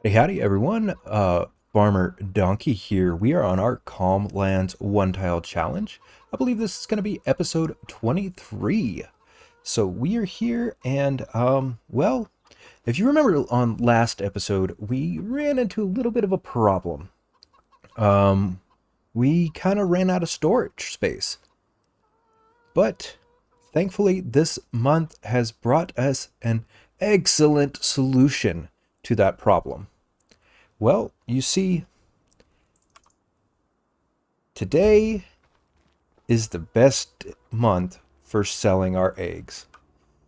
Hey, howdy everyone. Farmer Donkey here. We are on our Calm Lands one tile challenge. I believe this is going to be episode 23. So we are here and well, if you remember on last episode, we ran into a little bit of a problem. We kind of ran out of storage space. But thankfully this month has brought us an excellent solution to that problem. Well, you see, today is the best month for selling our eggs.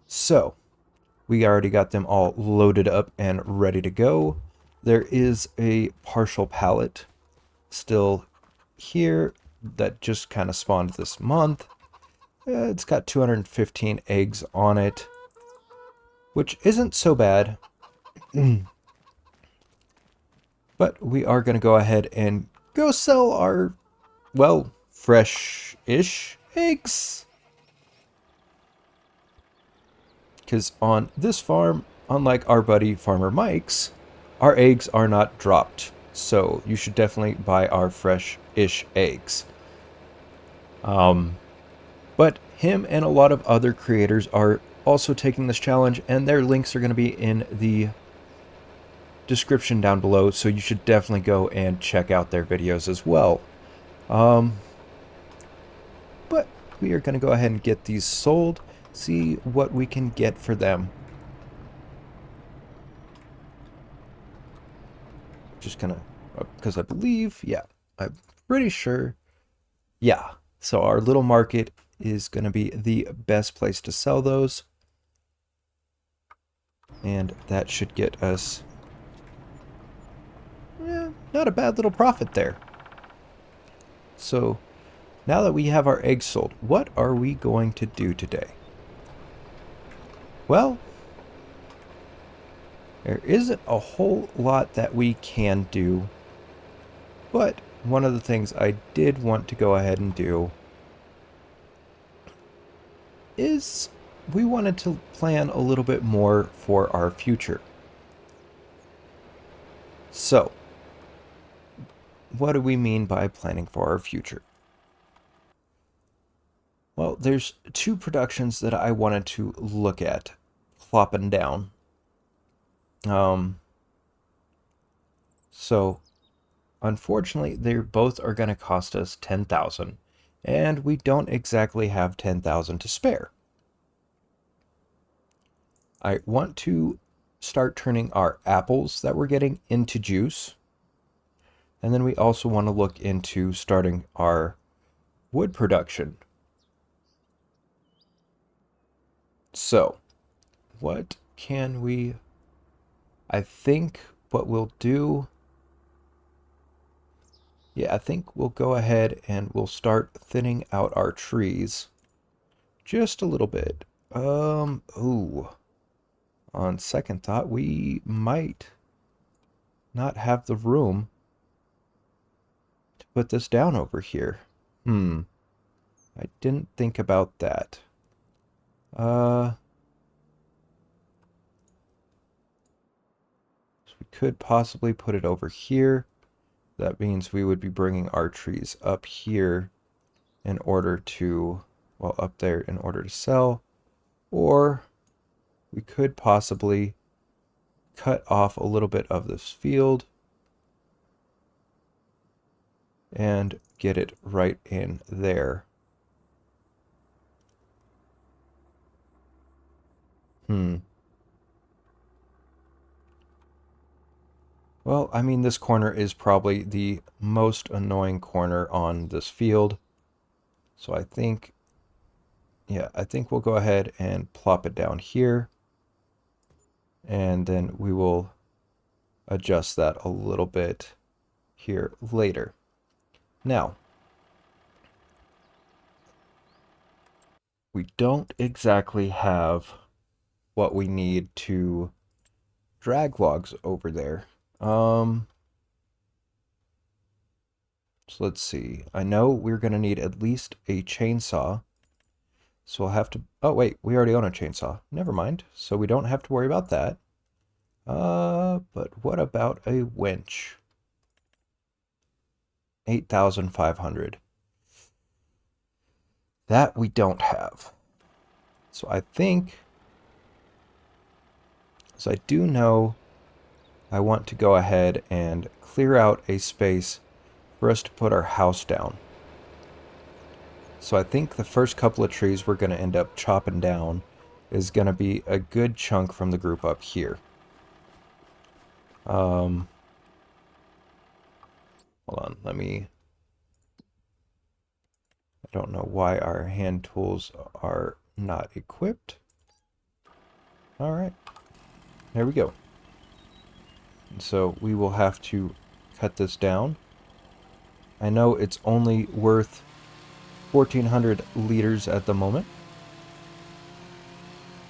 So, we already got them all loaded up and ready to go. There is a partial pallet still here that just kind of spawned this month. It's got 215 eggs on it, which isn't so bad. But we are going to go ahead and go sell our, well, fresh-ish eggs. Because on this farm, unlike our buddy Farmer Mike's, our eggs are not dropped. So you should definitely buy our fresh-ish eggs. But him and a lot of other creators are also taking this challenge, and their links are going to be in the description down below, so you should definitely go and check out their videos as well. But we are going to go ahead and get these sold, see what we can get for them. Just gonna, because I believe, yeah, I'm pretty sure, yeah. So our little market is going to be the best place to sell those. And that should get us, not a bad little profit there. So now that we have our eggs sold, what are we going to do today? Well, there isn't a whole lot that we can do, but one of the things I did want to go ahead and do is we wanted to plan a little bit more for our future. So, what do we mean by planning for our future? Well, there's two productions that I wanted to look at plopping down. So unfortunately, they both are going to cost us 10,000, and we don't exactly have 10,000 to spare. I want to start turning our apples that we're getting into juice. And then we also want to look into starting our wood production. So, what can we... I think what we'll do... Yeah, I think we'll go ahead and we'll start thinning out our trees. Just a little bit. Ooh. On second thought, we might not have the room to put this down over here. I didn't think about that. So we could possibly put it over here. That means we would be bringing our trees up here in order to, well, up there in order to sell. Or we could possibly cut off a little bit of this field and get it right in there. Well, I mean, this corner is probably the most annoying corner on this field. So I think, yeah, I think we'll go ahead and plop it down here. And then we will adjust that a little bit here later. Now, we don't exactly have what we need to drag logs over there. So let's see. I know we're going to need at least a chainsaw. So I'll have to... Oh, wait. We already own a chainsaw. Never mind. So we don't have to worry about that. But But what about a winch? 8,500. That we don't have. So I think, so I do know I want to go ahead and clear out a space for us to put our house down. So I think the first couple of trees we're going to end up chopping down is going to be a good chunk from the group up here. Hold on, I don't know why our hand tools are not equipped. All right, there we go. And so we will have to cut this down. I know it's only worth 1,400 liters at the moment.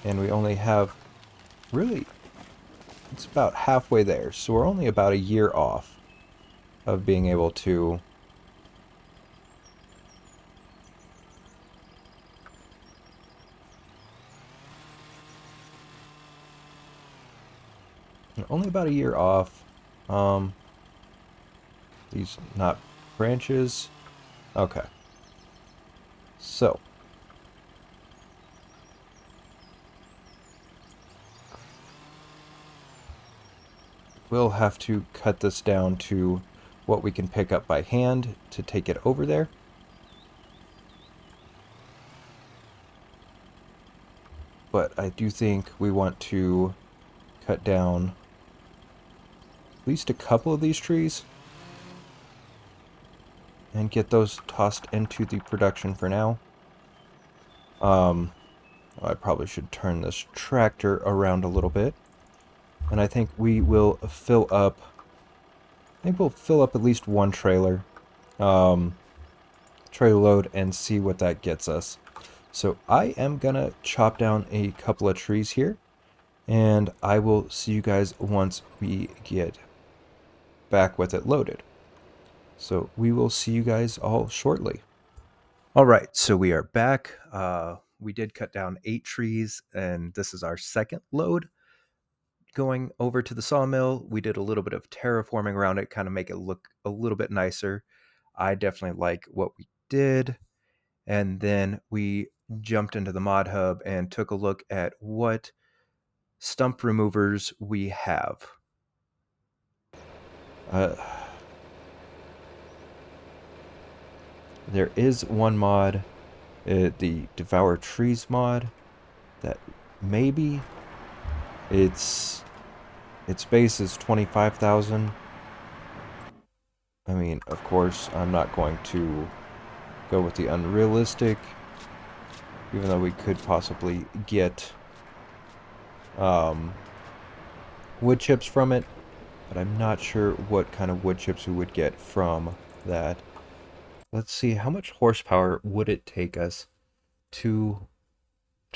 And we only have, really, it's about halfway there. So we're only about a year off of being able to only about a year off. These not branches. Okay. So we'll have to cut this down to what we can pick up by hand to take it over there. But I do think we want to cut down at least a couple of these trees and get those tossed into the production for now. I probably should turn this tractor around a little bit. And I think we will fill up, at least one trailer, trailer load, and see what that gets us. So I am gonna chop down a couple of trees here, and I will see you guys once we get back with it loaded. So we will see you guys all shortly. All right, so we are back. We did cut down 8 trees, and this is our second load. Going over to the sawmill, we did a little bit of terraforming around it, kind of make it look a little bit nicer. I definitely like what we did. And then we jumped into the mod hub and took a look at what stump removers we have. There is one mod, the Devour Trees mod, that maybe its base is 25,000. I mean, of course, I'm not going to go with the unrealistic, even though we could possibly get wood chips from it, but I'm not sure what kind of wood chips we would get from that. Let's see, how much horsepower would it take us to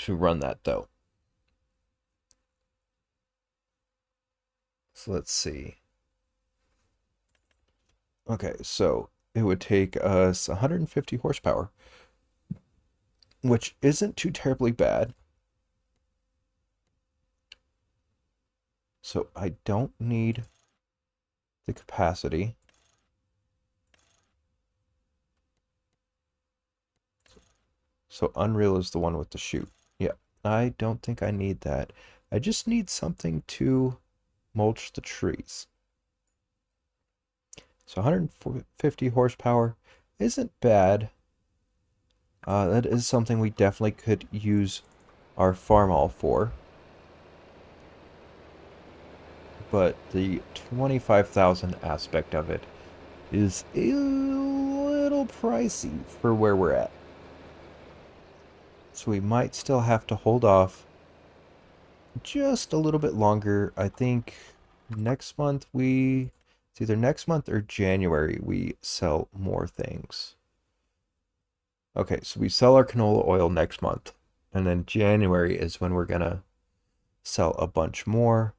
run that, though? So let's see. Okay, so it would take us 150 horsepower, which isn't too terribly bad. So I don't need the capacity. So Unreal is the one with the chute. Yeah, I don't think I need that. I just need something to mulch the trees. So 150 horsepower isn't bad. That is something we definitely could use our farmall for. But the 25,000 aspect of it is a little pricey for where we're at. So we might still have to hold off just a little bit longer. I think next month it's either next month or January we sell more things. Okay, so we sell our canola oil next month. And then January is when we're gonna sell a bunch more.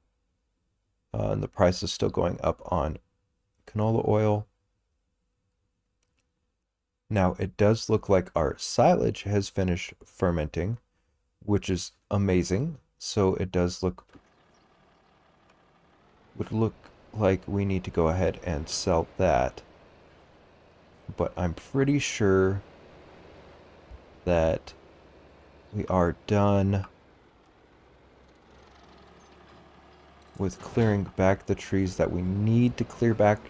And the price is still going up on canola oil. Now, it does look like our silage has finished fermenting, which is amazing. So it does look... would look like we need to go ahead and sell that. But I'm pretty sure that we are done with clearing back the trees that we need to clear back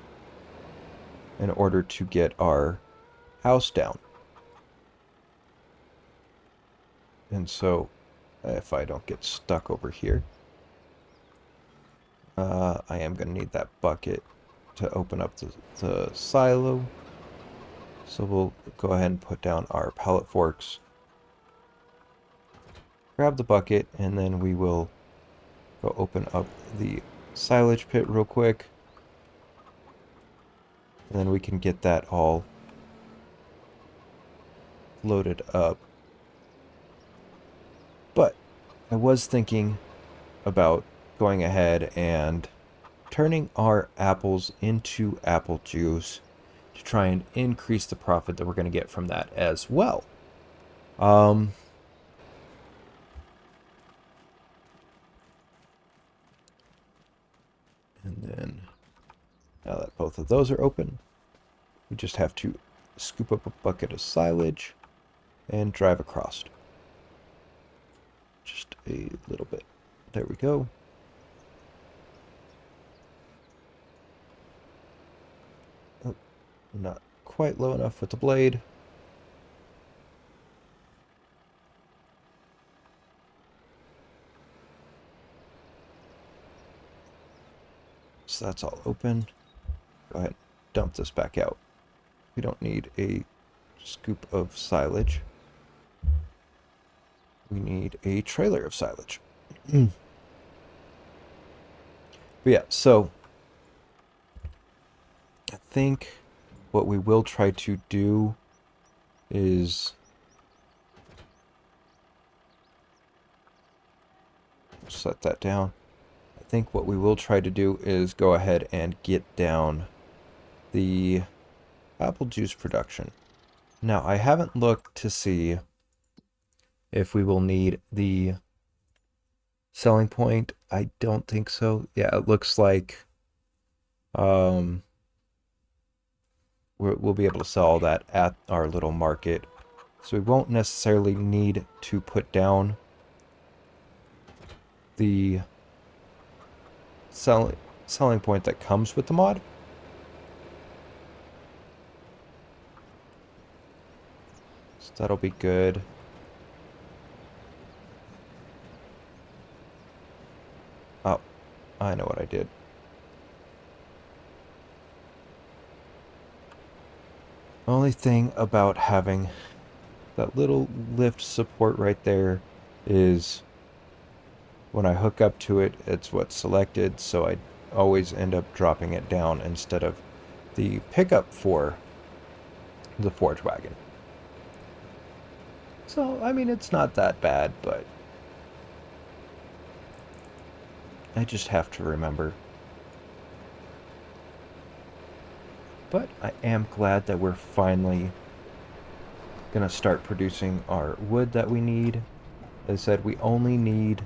in order to get our house down. And so, if I don't get stuck over here, I am going to need that bucket to open up the silo. So we'll go ahead and put down our pallet forks, grab the bucket, and then we will go open up the silage pit real quick. And then we can get that all loaded up. But I was thinking about going ahead and turning our apples into apple juice to try and increase the profit that we're going to get from that as well. And then, now that both of those are open, we just have to scoop up a bucket of silage and drive across. Just a little bit. There we go. Oh, not quite low enough with the blade. So that's all open. Go ahead and dump this back out. We don't need a scoop of silage. We need a trailer of silage. But yeah, so I think what we will try to do is set that down. I think what we will try to do is go ahead and get down the apple juice production. Now, I haven't looked to see if we will need the selling point. I don't think so. Yeah, it looks like we'll be able to sell that at our little market. So we won't necessarily need to put down the selling point that comes with the mod. So that'll be good. Oh, I know what I did. Only thing about having that little lift support right there is when I hook up to it, it's what's selected, so I always end up dropping it down instead of the pickup for the forge wagon. So, I mean, it's not that bad, but I just have to remember. But I am glad that we're finally gonna start producing our wood that we need. As I said, we only need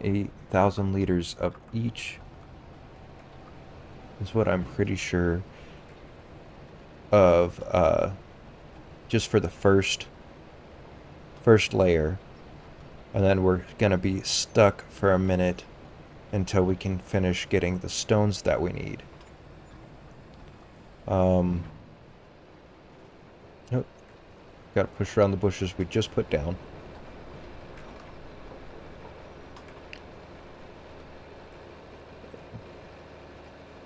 1,000 liters of each. Is what I'm pretty sure of, just for the first layer. And then we're gonna be stuck for a minute until we can finish getting the stones that we need. Nope. Gotta push around the bushes we just put down.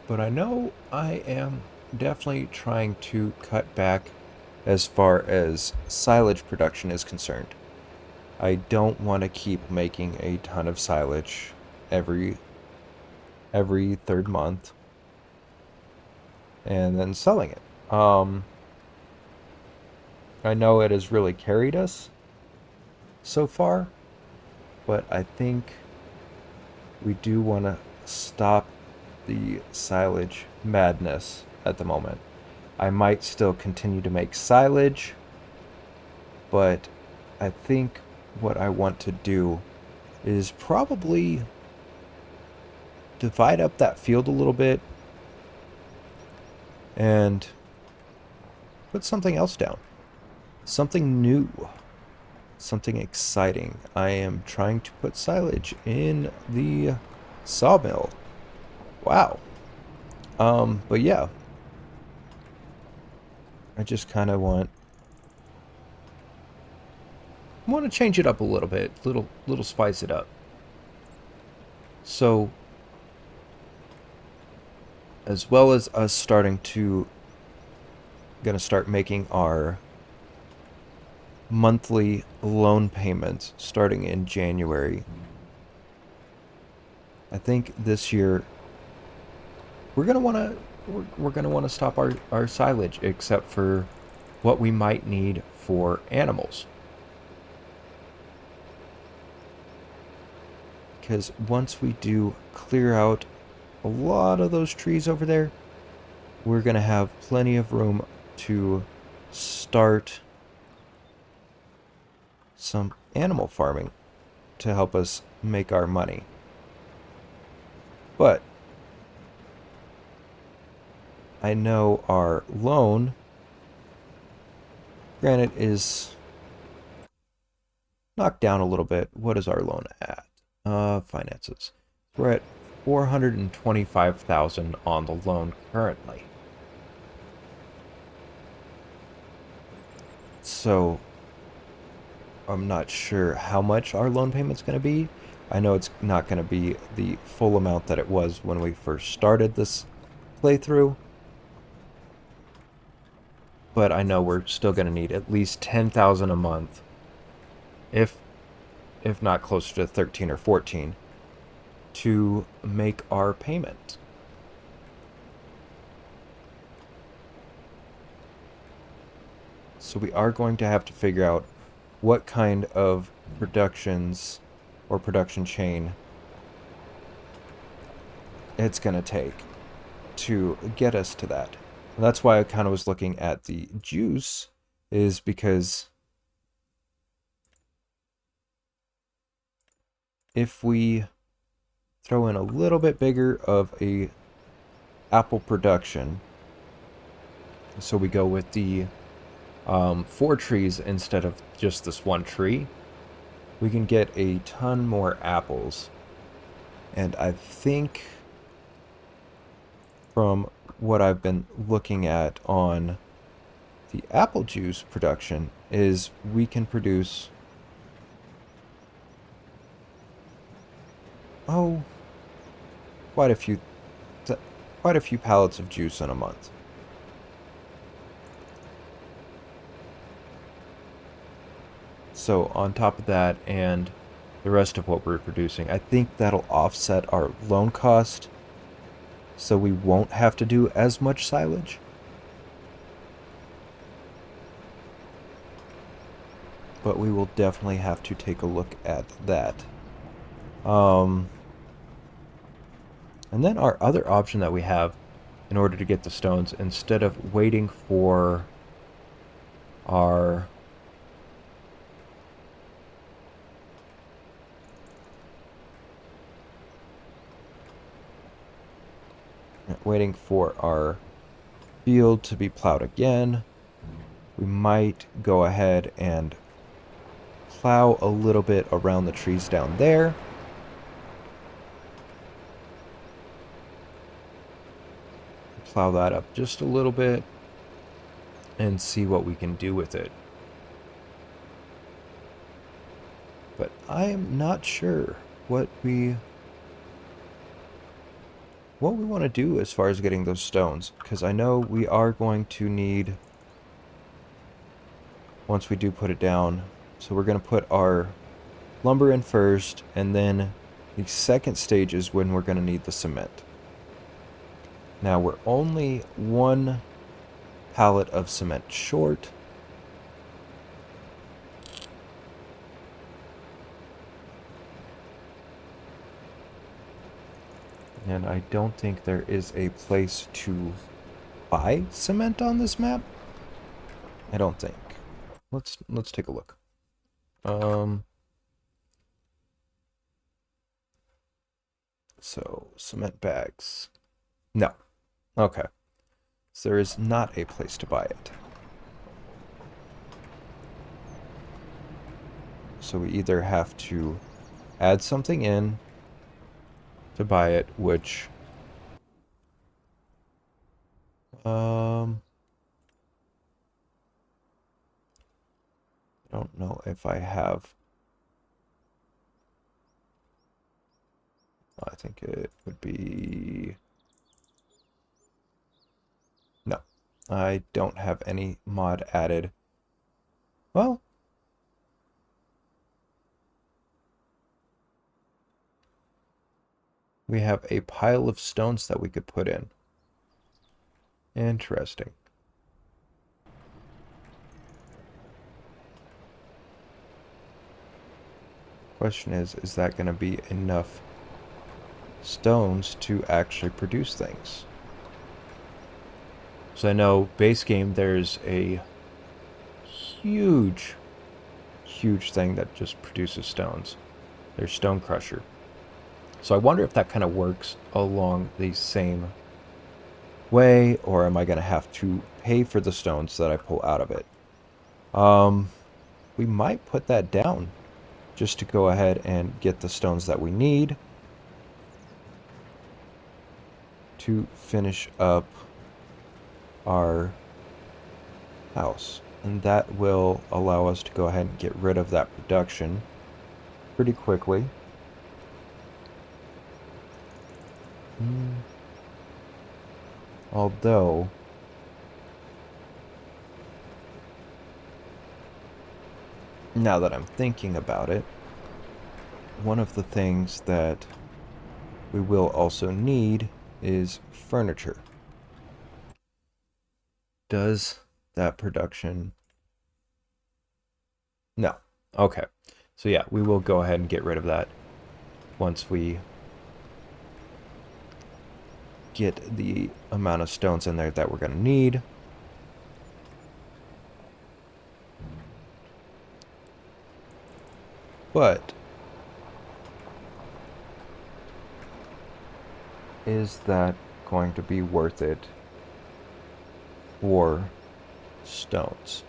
But I know I am definitely trying to cut back as far as silage production is concerned. I don't want to keep making a ton of silage every third month and then selling it. I know it has really carried us so far, but I think we do want to stop the silage madness at the moment. I might still continue to make silage, but I think what I want to do is probably divide up that field a little bit and put something else down. Something new. Something exciting. I am trying to put silage in the sawmill. Wow. But yeah. I just kind of want to change it up a little bit. Little spice it up. So, as well as us starting to gonna start making our monthly loan payments starting in January. I think this year we're gonna want to stop our silage, except for what we might need for animals. Because once we do clear out a lot of those trees over there, we're gonna have plenty of room to start some animal farming to help us make our money. But I know our loan, granted, is knocked down a little bit. What is our loan at? Finances. We're at 425,000 on the loan currently. So I'm not sure how much our loan payment's going to be. I know it's not going to be the full amount that it was when we first started this playthrough. But I know we're still going to need at least 10,000 a month, if not closer to 13 or 14, to make our payment. So we are going to have to figure out what kind of productions or production chain it's going to take to get us to that. And that's why I kind of was looking at the juice, is because if we throw in a little bit bigger of a apple production, so we go with the 4 trees instead of just this 1 tree, we can get a ton more apples. And I think from what I've been looking at on the apple juice production is we can produce quite a few pallets of juice in a month. So on top of that and the rest of what we're producing, I think that'll offset our loan cost, so we won't have to do as much silage. But we will definitely have to take a look at that. And then our other option that we have in order to get the stones, instead of waiting for our field to be plowed again, we might go ahead and plow a little bit around the trees down there. Plow that up just a little bit and see what we can do with it. But I am not sure what we want to do as far as getting those stones, because I know we are going to need, once we do put it down, so we're going to put our lumber in first, and then the second stage is when we're going to need the cement. Now we're only 1 pallet of cement short. And I don't think there is a place to buy cement on this map. I don't think. Let's take a look. So, cement bags. No. Okay. So there is not a place to buy it. So we either have to add something in to buy it, which I don't know if I have. I think it would be no. I don't have any mod added. Well, we have a pile of stones that we could put in. Interesting. Question is that going to be enough stones to actually produce things? So I know base game there's a huge, huge thing that just produces stones. There's Stone Crusher. So I wonder if that kind of works along the same way, or am I going to have to pay for the stones that I pull out of it? We might put that down just to go ahead and get the stones that we need to finish up our house. And that will allow us to go ahead and get rid of that production pretty quickly. Although, now that I'm thinking about it, one of the things that we will also need is furniture. Does that production... No. Okay. So yeah, we will go ahead and get rid of that once we get the amount of stones in there that we're going to need. But is that going to be worth it for stones?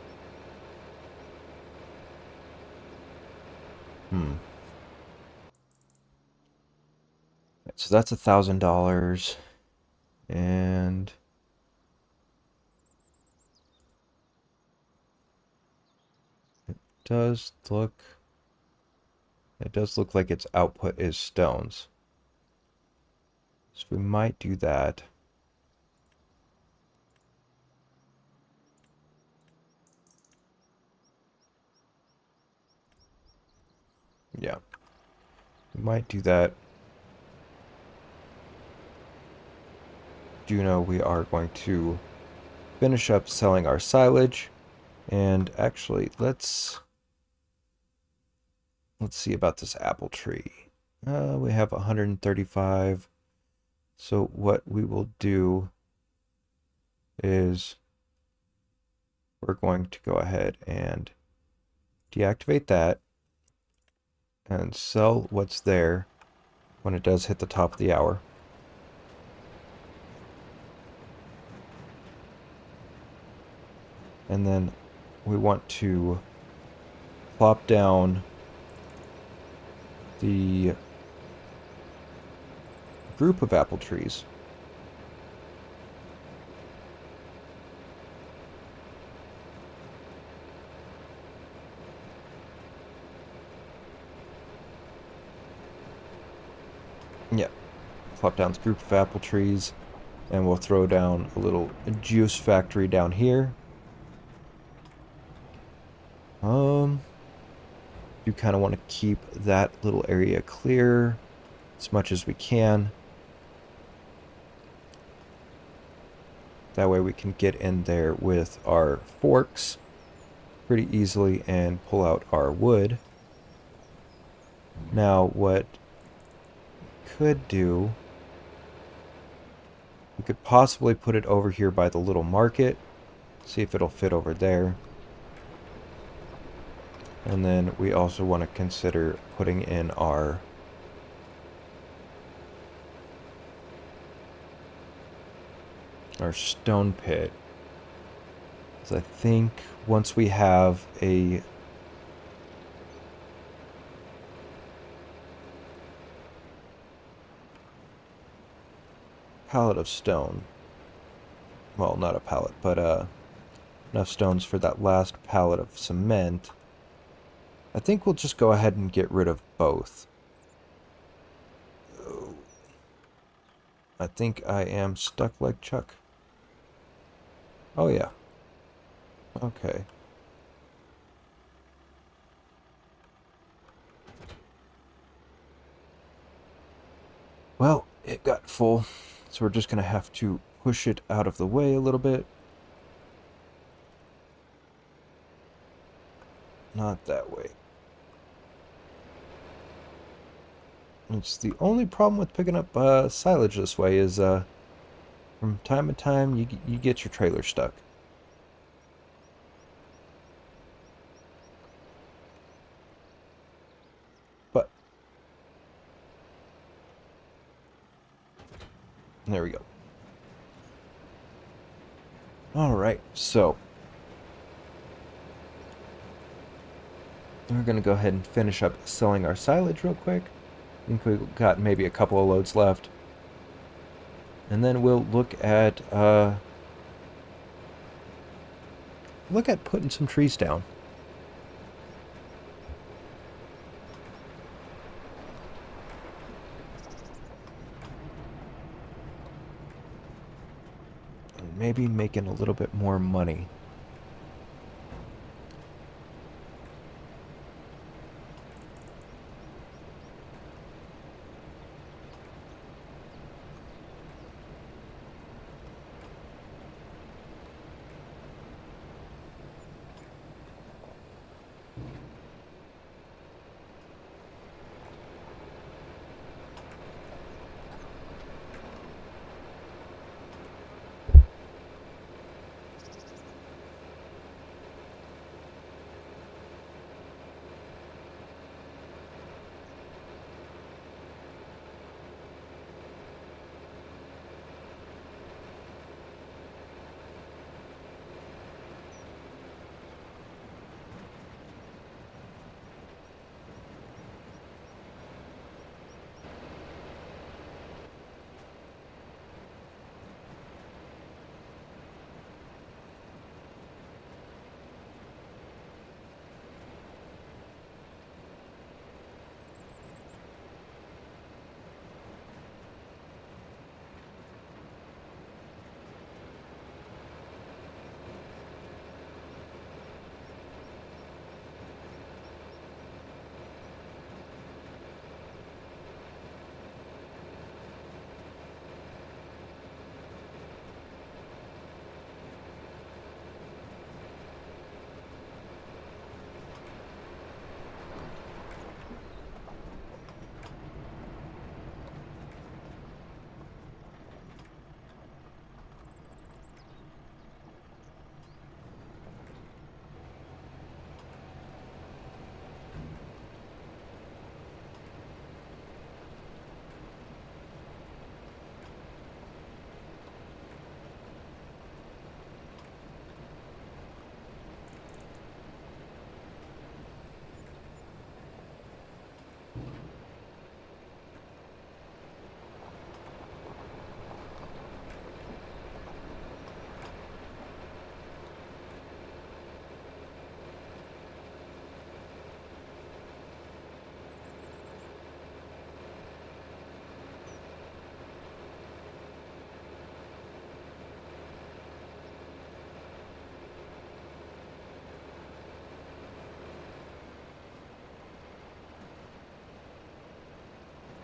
So that's $1,000. And it does look like its output is stones. So we might do that. Yeah. We might do that. Do know we are going to finish up selling our silage. And actually, let's see about this apple tree. We have 135. So what we will do is we're going to go ahead and deactivate that and sell what's there when it does hit the top of the hour. And then we want to plop down the group of apple trees. Yeah, plop down the group of apple trees, and we'll throw down a little juice factory down here. You kind of want to keep that little area clear as much as we can. That way we can get in there with our forks pretty easily and pull out our wood. Now what we could do, we could possibly put it over here by the little market, see if it'll fit over there. And then we also want to consider putting in our our stone pit. So I think once we have a pallet of stone, well, not a pallet, but enough stones for that last pallet of cement, I think we'll just go ahead and get rid of both. I think I am stuck like Chuck. Oh yeah. Okay. Well, it got full, so we're just going to have to push it out of the way a little bit. Not that way. It's the only problem with picking up silage this way is from time to time you get your trailer stuck. But there we go. All right, so we're going to go ahead and finish up selling our silage real quick. I think we've got maybe a couple of loads left. And then we'll look at putting some trees down. And maybe making a little bit more money.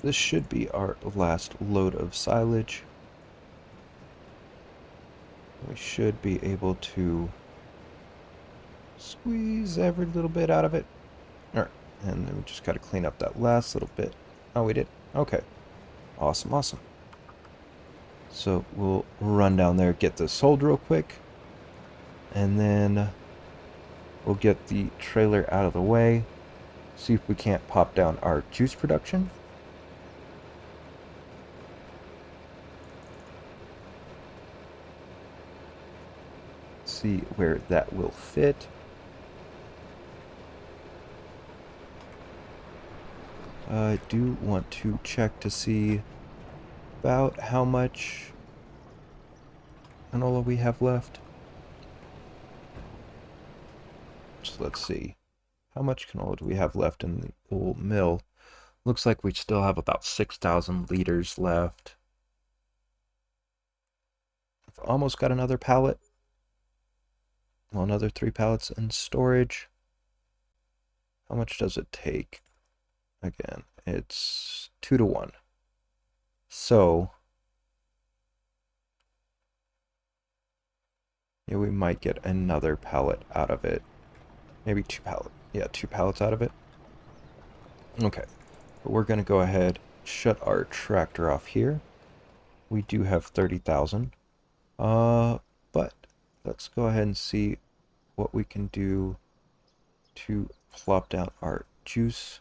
This should be our last load of silage. We should be able to squeeze every little bit out of it. Alright, and then we just got to clean up that last little bit. Oh, we did. Okay. Awesome, awesome. So we'll run down there, get this sold real quick, and then we'll get the trailer out of the way, see if we can't pop down our juice production. see where that will fit. I do want to check to see about how much canola we have left. So let's see. How much canola do we have left in the old mill? Looks like we still have about 6,000 liters left. I've almost got another pallet. Well, another 3 pallets in storage. How much does it take? Again, it's 2 to 1. So, yeah, we might get another pallet out of it. Maybe 2 pallets. Yeah, 2 pallets out of it. Okay. But we're going to go ahead, shut our tractor off here. We do have 30,000. But let's go ahead and see what we can do to plop down our juicery.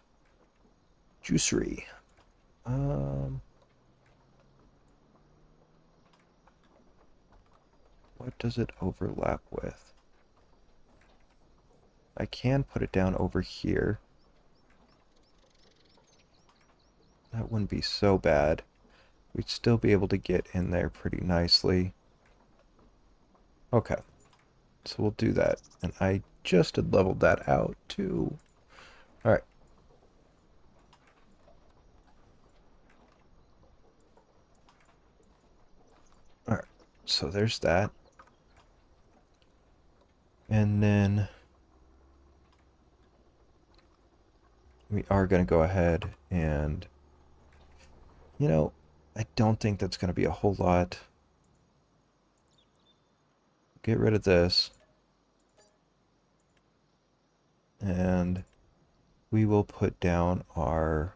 What does it overlap with? I can put it down over here. That wouldn't be so bad. We'd still be able to get in there pretty nicely. Okay. So we'll do that. And I just had leveled that out too. Alright. Alright. So there's that. And then we are going to go ahead and, you know, I don't think that's going to be a whole lot. Get rid of this. And we will put down our,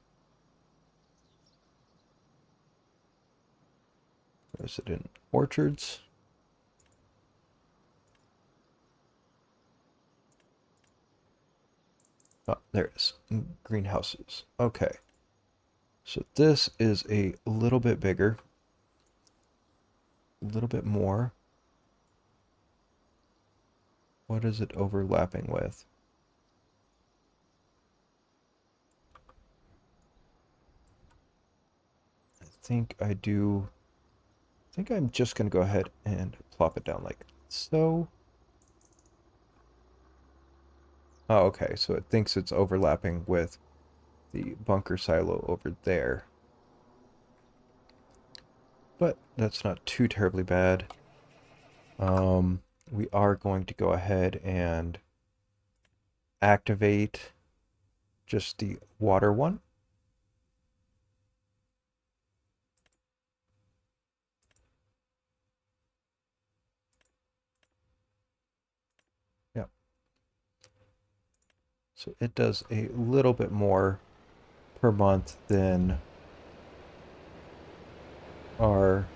is it in orchards? Oh, there it is. Greenhouses. Okay. So this is a little bit bigger. A little bit more. What is it overlapping with? I think I do. I think I'm just going to go ahead and plop it down like so. Oh, okay. So it thinks it's overlapping with the bunker silo over there. But that's not too terribly bad. We are going to go ahead and activate just the water one. Yeah. So it does a little bit more per month than our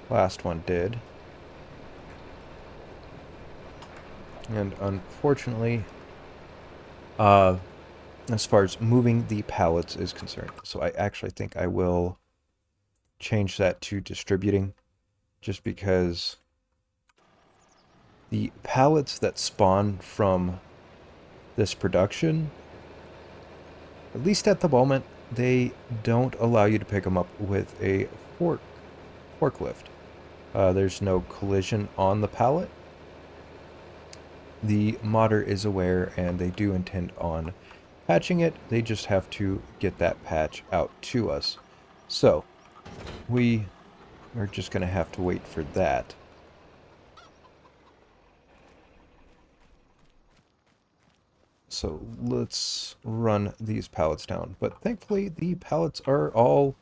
last one did. And unfortunately, as far as moving the pallets is concerned, so I actually think I will change that to distributing, just because the pallets that spawn from this production, at least at the moment, they don't allow you to pick them up with a forklift. There's no collision on the pallet. The modder is aware and they do intend on patching it. They just have to get that patch out to us. So, we are just going to have to wait for that. So let's run these pallets down. But thankfully, the pallets are all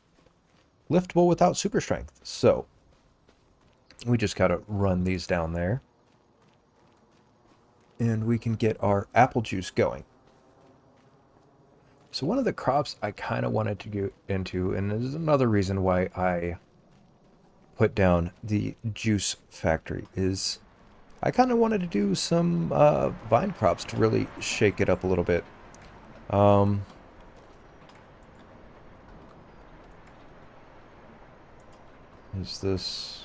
liftable without super strength. So we just got to run these down there. And we can get our apple juice going. So one of the crops I kind of wanted to get into, and this is another reason why I put down the juice factory, is I kind of wanted to do some vine crops to really shake it up a little bit. Is this...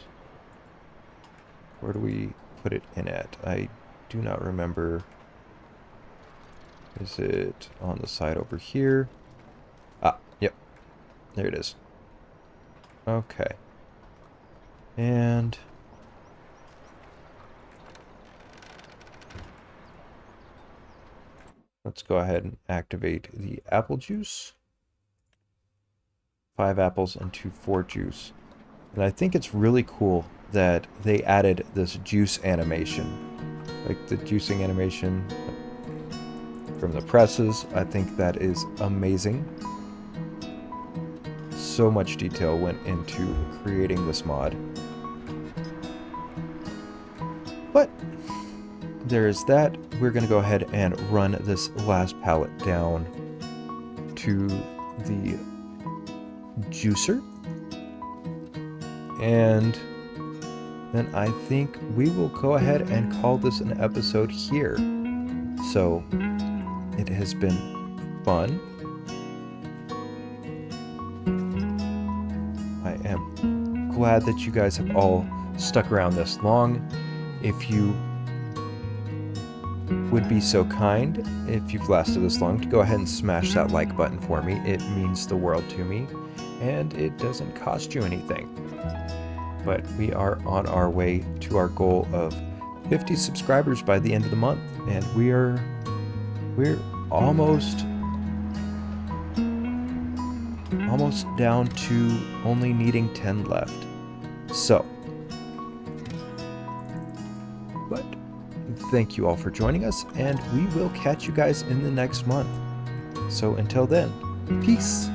Where do we put it in at? I do not remember. Is it on the side over here? Ah, yep. There it is. Okay. And let's go ahead and activate the apple juice. 5 apples and 2 4 juice. And I think it's really cool that they added this juice animation. Like the juicing animation from the presses. I think that is amazing. So much detail went into creating this mod. But there is that. We're going to go ahead and run this last pallet down to the juicer. And then I think we will go ahead and call this an episode here. So it has been fun. I am glad that you guys have all stuck around this long. If you would be so kind, if you've lasted this long, to go ahead and smash that like button for me. It means the world to me, and it doesn't cost you anything. But we are on our way to our goal of 50 subscribers by the end of the month, and we're almost down to only needing 10 left. So, but thank you all for joining us, and we will catch you guys in the next month. So until then, peace.